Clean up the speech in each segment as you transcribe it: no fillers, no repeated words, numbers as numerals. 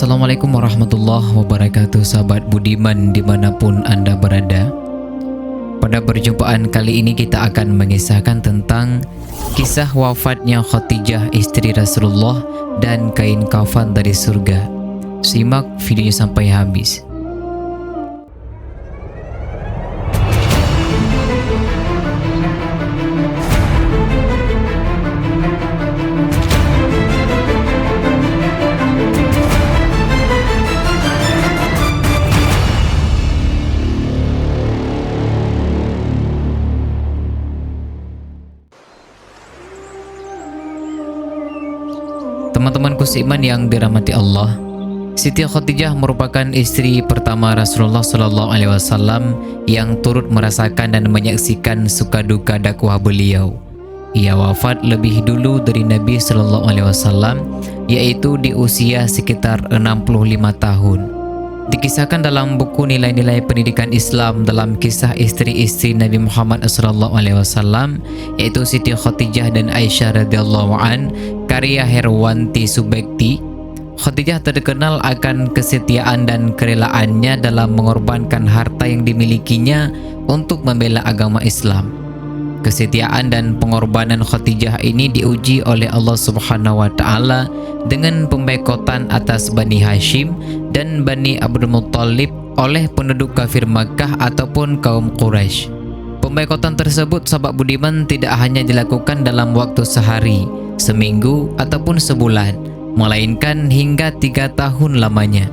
Assalamualaikum warahmatullahi wabarakatuh, sahabat budiman dimanapun Anda berada. Pada perjumpaan kali ini kita akan mengisahkan tentang kisah wafatnya Khadijah istri Rasulullah dan kain kafan dari surga. Simak videonya sampai habis. Teman-temanku seiman yang dirahmati Allah, Siti Khadijah merupakan istri pertama Rasulullah SAW yang turut merasakan dan menyaksikan suka duka dakwah beliau. Ia wafat lebih dulu dari Nabi SAW, yaitu di usia sekitar 65 tahun. Dikisahkan dalam buku Nilai-nilai Pendidikan Islam dalam kisah istri-istri Nabi Muhammad SAW, yaitu Siti Khadijah dan Aisyah radhiyallahu an, karya Herwanti Subekti. Khadijah terkenal akan kesetiaan dan kerelaannya dalam mengorbankan harta yang dimilikinya untuk membela agama Islam. Kesetiaan dan pengorbanan Khadijah ini diuji oleh Allah Subhanahu wa taala dengan pemboikotan atas Bani Hashim dan Bani Abdul Muttalib oleh penduduk kafir Makkah ataupun kaum Quraisy. Pemboikotan tersebut, sahabat budiman, tidak hanya dilakukan dalam waktu sehari, seminggu ataupun sebulan, melainkan hingga 3 tahun lamanya.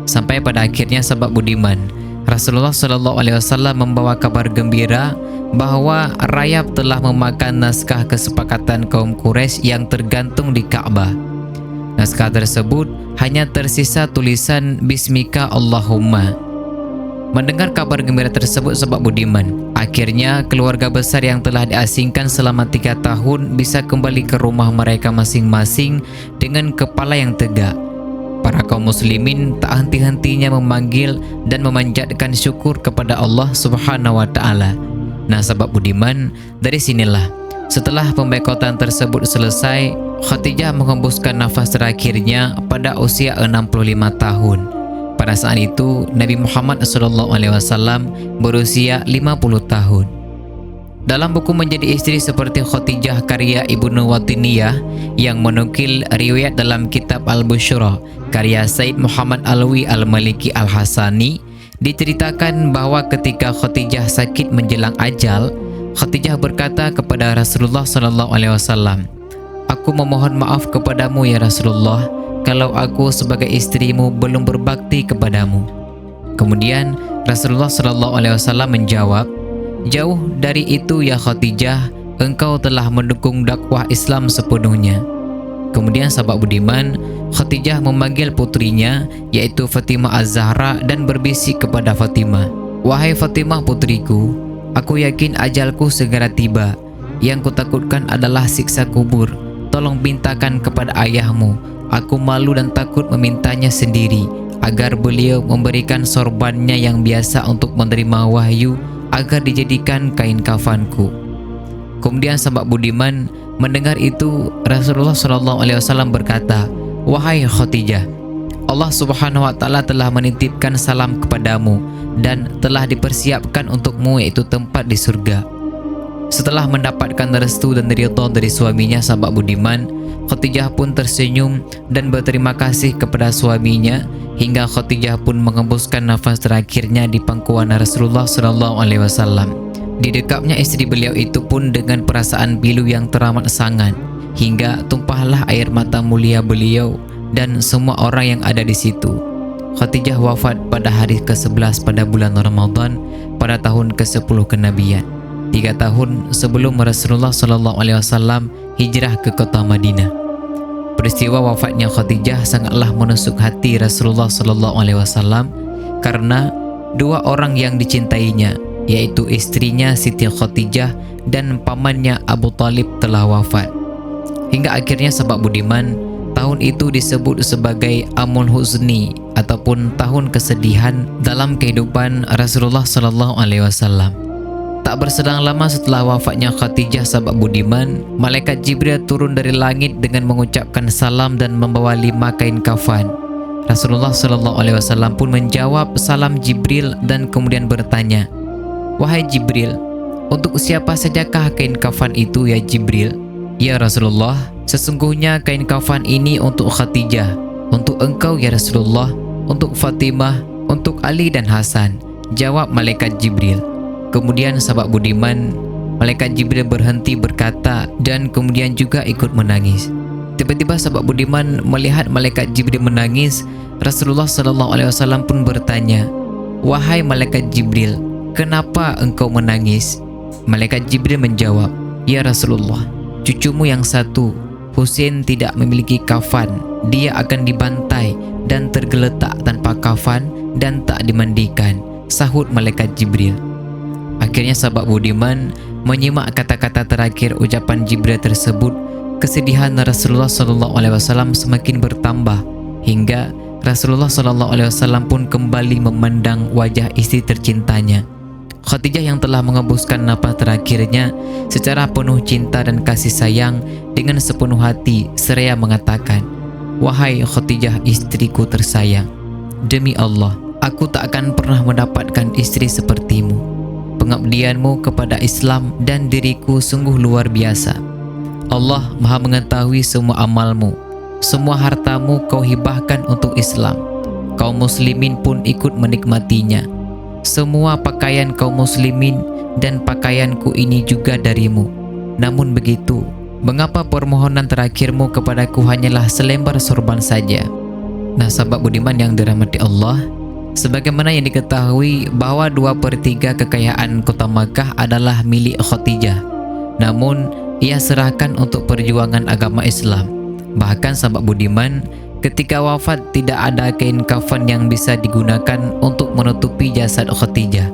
Sampai pada akhirnya, sahabat budiman, Rasulullah SAW membawa kabar gembira bahwa rayap telah memakan naskah kesepakatan kaum Quraisy yang tergantung di Ka'bah. Naskah tersebut hanya tersisa tulisan Bismika Allahumma. Mendengar kabar gembira tersebut, sahabat budiman, akhirnya keluarga besar yang telah diasingkan selama 3 tahun bisa kembali ke rumah mereka masing-masing dengan kepala yang tegak. Para kaum muslimin tak henti-hentinya memanggil dan memanjatkan syukur kepada Allah Subhanahu wa taala. Nah, sahabat budiman, dari sinilah setelah pemboikotan tersebut selesai, Khadijah menghembuskan nafas terakhirnya pada usia 65 tahun. Pada saat itu Nabi Muhammad SAW berusia 50 tahun. Dalam buku Menjadi Istri Seperti Khadijah karya Ibnu Watiniyah yang menukil riwayat dalam kitab Al-Busyra karya Said Muhammad Alwi Al-Maliki Al-Hasani, diceritakan bahwa ketika Khadijah sakit menjelang ajal, Khadijah berkata kepada Rasulullah SAW, "Aku memohon maaf kepadamu ya Rasulullah, kalau aku sebagai istrimu belum berbakti kepadamu." Kemudian Rasulullah SAW menjawab, "Jauh dari itu ya Khadijah, engkau telah mendukung dakwah Islam sepenuhnya." Kemudian sahabat budiman, Khadijah memanggil putrinya yaitu Fatimah Az-Zahra dan berbisik kepada Fatimah, "Wahai Fatimah putriku, aku yakin ajalku segera tiba. Yang kutakutkan adalah siksa kubur. Tolong mintakan kepada ayahmu. Aku malu dan takut memintanya sendiri agar beliau memberikan sorbannya yang biasa untuk menerima wahyu agar dijadikan kain kafanku." Kemudian sahabat budiman, mendengar itu Rasulullah SAW berkata, "Wahai Khadijah, Allah Subhanahu wa taala telah menitipkan salam kepadamu dan telah dipersiapkan untukmu yaitu tempat di surga." Setelah mendapatkan restu dan ridha dari suaminya, sahabat budiman, Khadijah pun tersenyum dan berterima kasih kepada suaminya hingga Khadijah pun menghembuskan nafas terakhirnya di pangkuan Rasulullah SAW. Didekapnya istri beliau itu pun dengan perasaan pilu yang teramat sangat, hingga tumpahlah air mata mulia beliau dan semua orang yang ada di situ. Khadijah wafat pada hari ke-11 pada bulan Ramadan pada tahun ke-10 kenabian, 3 tahun sebelum Rasulullah SAW hijrah ke kota Madinah. Peristiwa wafatnya Khadijah sangatlah menusuk hati Rasulullah SAW karena 2 orang yang dicintainya, yaitu istrinya Siti Khadijah dan pamannya Abu Talib, telah wafat. Hingga akhirnya sahabat budiman, tahun itu disebut sebagai Amul Huzni ataupun tahun kesedihan dalam kehidupan Rasulullah SAW. Tak berselang lama setelah wafatnya Khadijah, sahabat budiman, malaikat Jibril turun dari langit dengan mengucapkan salam dan membawa 5 kain kafan. Rasulullah Shallallahu Alaihi Wasallam pun menjawab salam Jibril dan kemudian bertanya, "Wahai Jibril, untuk siapa sajakah kain kafan itu ya Jibril?" "Ya Rasulullah, sesungguhnya kain kafan ini untuk Khadijah, untuk engkau ya Rasulullah, untuk Fatimah, untuk Ali dan Hasan," jawab malaikat Jibril. Kemudian sahabat budiman, malaikat Jibril berhenti berkata dan kemudian juga ikut menangis. Tiba-tiba sahabat budiman melihat malaikat Jibril menangis. Rasulullah Shallallahu Alaihi Wasallam pun bertanya, "Wahai malaikat Jibril, kenapa engkau menangis?" Malaikat Jibril menjawab, "Ya Rasulullah, cucumu yang satu, Husain, tidak memiliki kafan. Dia akan dibantai dan tergeletak tanpa kafan dan tak dimandikan," sahut malaikat Jibril. Akhirnya sahabat budiman menyimak kata-kata terakhir ucapan Jibril tersebut. Kesedihan Rasulullah SAW semakin bertambah hingga Rasulullah SAW pun kembali memandang wajah istri tercintanya. Khadijah yang telah mengembuskan nafas terakhirnya secara penuh cinta dan kasih sayang, dengan sepenuh hati seraya mengatakan, "Wahai Khadijah, istriku tersayang, demi Allah, aku tak akan pernah mendapatkan istri sepertimu. Pengabdianmu kepada Islam dan diriku sungguh luar biasa. Allah Maha mengetahui semua amalmu. Semua hartamu kau hibahkan untuk Islam. Kaum muslimin pun ikut menikmatinya. Semua pakaian kaum muslimin dan pakaianku ini juga darimu. Namun begitu, mengapa permohonan terakhirmu kepadaku hanyalah selembar sorban saja?" Nah sahabat budiman yang dirahmati Allah, sebagaimana yang diketahui bahwa 2/3 kekayaan kota Makkah adalah milik Khadijah, namun ia serahkan untuk perjuangan agama Islam. Bahkan sahabat budiman, ketika wafat tidak ada kain kafan yang bisa digunakan untuk menutupi jasad Khadijah.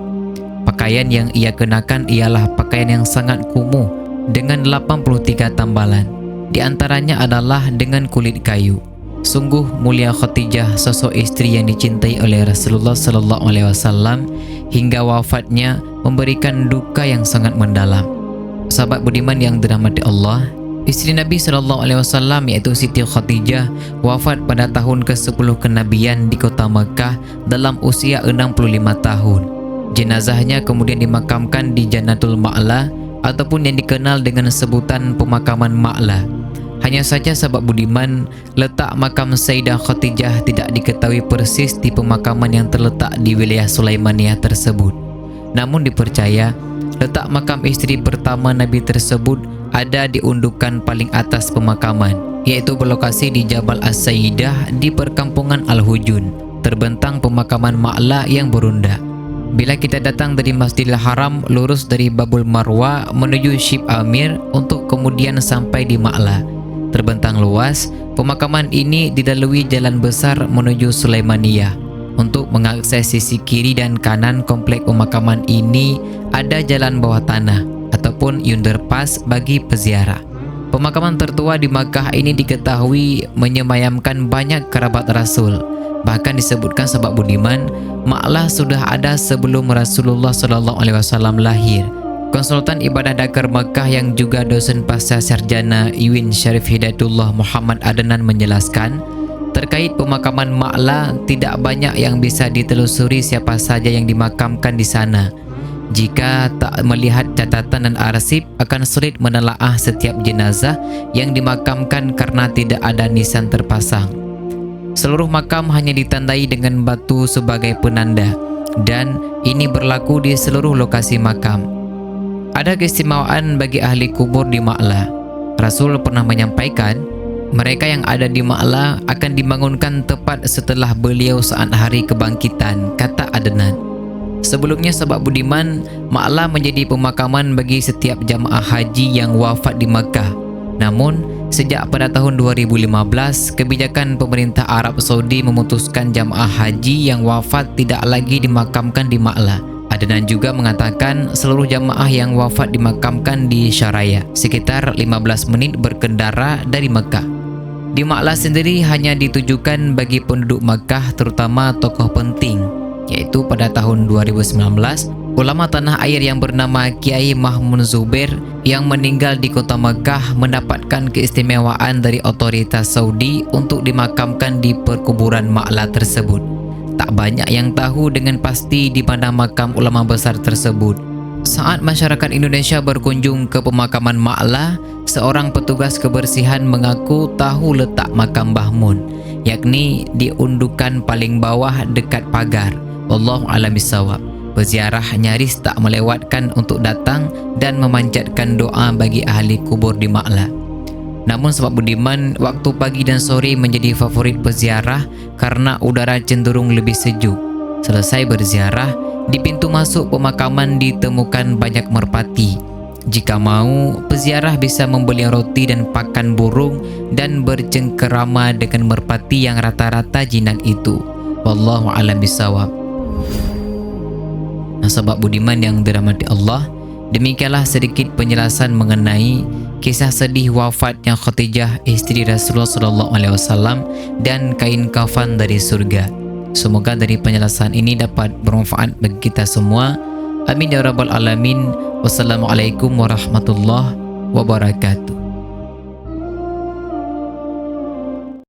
Pakaian yang ia kenakan ialah pakaian yang sangat kumuh dengan 83 tambalan. Di antaranya adalah dengan kulit kayu. Sungguh mulia Khadijah, sosok istri yang dicintai oleh Rasulullah Sallallahu Alaihi Wasallam hingga wafatnya memberikan duka yang sangat mendalam. Sahabat budiman yang dirahmati Allah, istri Nabi Sallallahu Alaihi Wasallam yaitu Siti Khadijah wafat pada tahun ke-10 kenabian di kota Makkah dalam usia 65 tahun. Jenazahnya kemudian dimakamkan di Jannatul Ma'la ataupun yang dikenal dengan sebutan pemakaman Ma'la. Hanya saja sahabat budiman, letak makam Sayyidah Khadijah tidak diketahui persis di pemakaman yang terletak di wilayah Sulaimaniyah tersebut. Namun dipercaya letak makam istri pertama Nabi tersebut ada di undukan paling atas pemakaman, yaitu berlokasi di Jabal As-Sayyidah di perkampungan Al-Hujun, terbentang pemakaman Ma'la yang berunda. Bila kita datang dari Masjidil Haram, lurus dari Babul Marwa menuju Shib Amir untuk kemudian sampai di Ma'la. Terbentang luas, pemakaman ini dilalui jalan besar menuju Sulaimaniyah. Untuk mengakses sisi kiri dan kanan komplek pemakaman ini ada jalan bawah tanah ataupun underpass bagi peziarah. Pemakaman tertua di Makkah ini diketahui menyemayamkan banyak kerabat Rasul. Bahkan disebutkan sahabat budiman, Ma'la sudah ada sebelum Rasulullah Sallallahu Alaihi Wasallam lahir. Konsultan Ibadah Dakar Makkah yang juga dosen pasca sarjana UIN Syarif Hidayatullah Muhammad Adnan menjelaskan, terkait pemakaman Ma'la tidak banyak yang bisa ditelusuri siapa saja yang dimakamkan di sana. Jika tak melihat catatan dan arsip, akan sulit menelaah setiap jenazah yang dimakamkan karena tidak ada nisan terpasang. Seluruh makam hanya ditandai dengan batu sebagai penanda, dan ini berlaku di seluruh lokasi makam. Ada keistimewaan bagi ahli kubur di Ma'la. Rasul pernah menyampaikan, mereka yang ada di Ma'la akan dibangunkan tepat setelah beliau saat hari kebangkitan, kata Adnan. Sebelumnya sahabat budiman, Ma'la menjadi pemakaman bagi setiap jamaah haji yang wafat di Makkah. Namun, sejak pada tahun 2015, kebijakan pemerintah Arab Saudi memutuskan jamaah haji yang wafat tidak lagi dimakamkan di Ma'la. Adnan juga mengatakan seluruh jamaah yang wafat dimakamkan di Syaraya, sekitar 15 menit berkendara dari Mekah. Di Ma'la sendiri hanya ditujukan bagi penduduk Makkah, terutama tokoh penting, yaitu pada tahun 2019 Ulama tanah air yang bernama Kiai Mahmud Zubair yang meninggal di kota Mekah mendapatkan keistimewaan dari otoritas Saudi untuk dimakamkan di perkuburan Ma'la tersebut. Tak banyak yang tahu dengan pasti di mana makam ulama besar tersebut. Saat masyarakat Indonesia berkunjung ke pemakaman Ma'la, seorang petugas kebersihan mengaku tahu letak makam Mbah Mun, yakni di undukan paling bawah dekat pagar. Wallahu a'lam bishawab. Peziarah nyaris tak melewatkan untuk datang dan memanjatkan doa bagi ahli kubur di Ma'la. Namun sebab budiman, waktu pagi dan sore menjadi favorit peziarah karena udara cenderung lebih sejuk. Selesai berziarah, di pintu masuk pemakaman ditemukan banyak merpati. Jika mau, peziarah bisa membeli roti dan pakan burung dan bercengkerama dengan merpati yang rata-rata jinak itu. Wallahu a'lam bishawab. Nah, sahabat budiman yang dirahmati Allah, demikianlah sedikit penjelasan mengenai kisah sedih wafatnya Khadijah, istri Rasulullah SAW, dan kain kafan dari surga. Semoga dari penjelasan ini dapat bermanfaat bagi kita semua. Amin ya rabbal alamin. Wassalamualaikum warahmatullahi wabarakatuh.